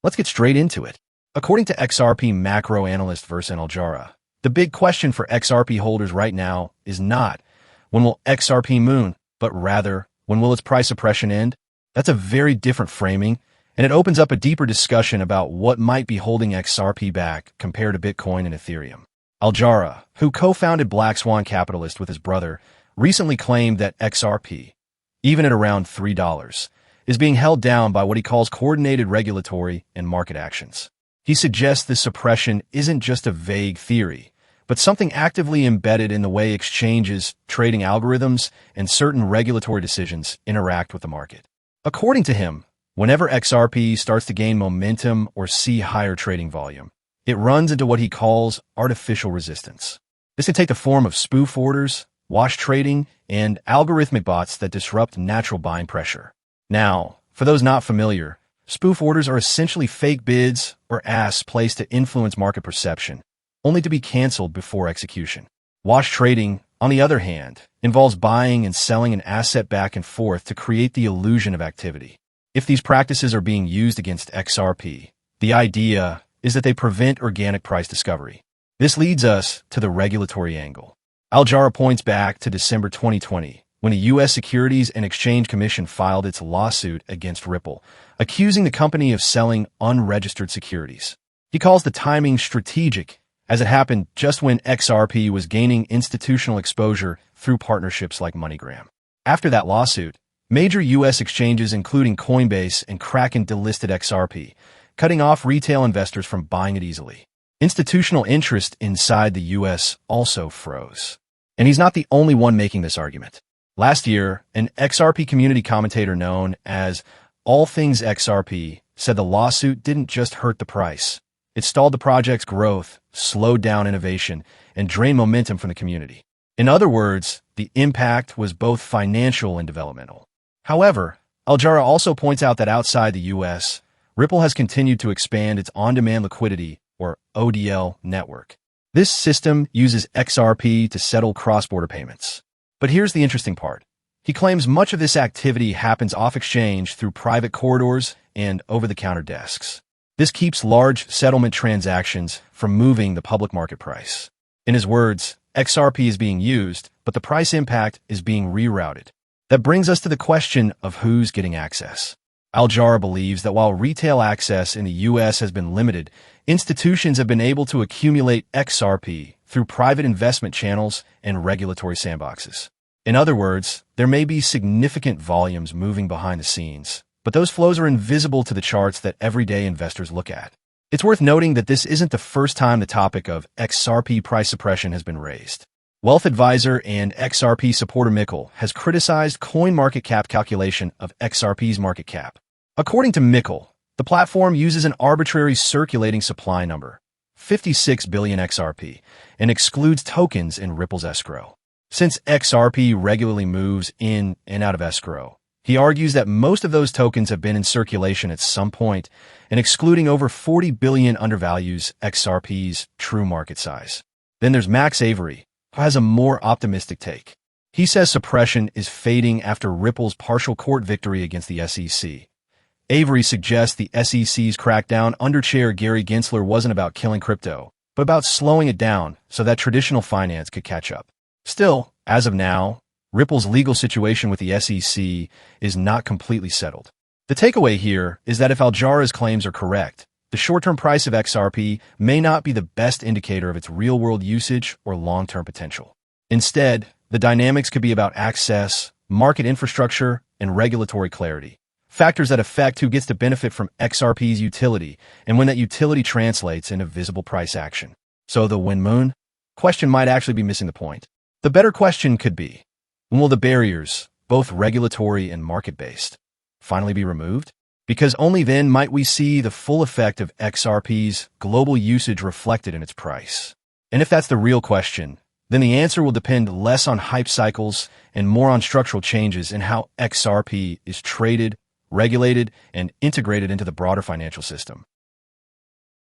Let's get straight into it. According to XRP macro analyst Versan Aljarrah, the big question for XRP holders right now is not, when will XRP moon, but rather, when will its price suppression end? That's a very different framing, and it opens up a deeper discussion about what might be holding XRP back compared to Bitcoin and Ethereum. Aljarrah, who co-founded Black Swan Capitalist with his brother, recently claimed that XRP, even at around $3, is being held down by what he calls coordinated regulatory and market actions. He suggests this suppression isn't just a vague theory, but something actively embedded in the way exchanges, trading algorithms, and certain regulatory decisions interact with the market. According to him, whenever XRP starts to gain momentum or see higher trading volume, it runs into what he calls artificial resistance. This can take the form of spoof orders, wash trading, and algorithmic bots that disrupt natural buying pressure. Now, for those not familiar, spoof orders are essentially fake bids or asks placed to influence market perception, only to be canceled before execution. Wash trading, on the other hand, involves buying and selling an asset back and forth to create the illusion of activity. If these practices are being used against XRP, the idea is that they prevent organic price discovery. This leads us to the regulatory angle. Aljarrah points back to December 2020, when the U.S. Securities and Exchange Commission filed its lawsuit against Ripple, accusing the company of selling unregistered securities. He calls the timing strategic, as it happened just when XRP was gaining institutional exposure through partnerships like MoneyGram. After that lawsuit, major U.S. exchanges including Coinbase and Kraken delisted XRP, cutting off retail investors from buying it easily. Institutional interest inside the U.S. also froze. And he's not the only one making this argument. Last year, an XRP community commentator known as All Things XRP said the lawsuit didn't just hurt the price. It stalled the project's growth, slowed down innovation, and drained momentum from the community. In other words, the impact was both financial and developmental. However, Aljarrah also points out that outside the U.S., Ripple has continued to expand its on-demand liquidity, or ODL, network. This system uses XRP to settle cross-border payments. But here's the interesting part. He claims much of this activity happens off-exchange through private corridors and over-the-counter desks. This keeps large settlement transactions from moving the public market price. In his words, XRP is being used, but the price impact is being rerouted. That brings us to the question of who's getting access. Aljarrah believes that while retail access in the U.S. has been limited, institutions have been able to accumulate XRP through private investment channels and regulatory sandboxes. In other words, there may be significant volumes moving behind the scenes, but those flows are invisible to the charts that everyday investors look at. It's worth noting that this isn't the first time the topic of XRP price suppression has been raised. Wealth advisor and XRP supporter Mikkel has criticized CoinMarketCap calculation of XRP's market cap. According to Mikkel, the platform uses an arbitrary circulating supply number, 56 billion XRP, and excludes tokens in Ripple's escrow. Since XRP regularly moves in and out of escrow, he argues that most of those tokens have been in circulation at some point, and excluding over 40 billion undervalues XRP's true market size. Then there's Max Avery, who has a more optimistic take. He says suppression is fading after Ripple's partial court victory against the SEC. Avery suggests the SEC's crackdown under Chair Gary Gensler wasn't about killing crypto, but about slowing it down so that traditional finance could catch up. Still, as of now, Ripple's legal situation with the SEC is not completely settled. The takeaway here is that if Aljarrah's claims are correct, the short-term price of XRP may not be the best indicator of its real-world usage or long-term potential. Instead, the dynamics could be about access, market infrastructure, and regulatory clarity. Factors that affect who gets to benefit from XRP's utility and when that utility translates into visible price action. So the when-moon question might actually be missing the point. The better question could be, when will the barriers, both regulatory and market-based, finally be removed? Because only then might we see the full effect of XRP's global usage reflected in its price. And if that's the real question, then the answer will depend less on hype cycles and more on structural changes in how XRP is traded, regulated, and integrated into the broader financial system.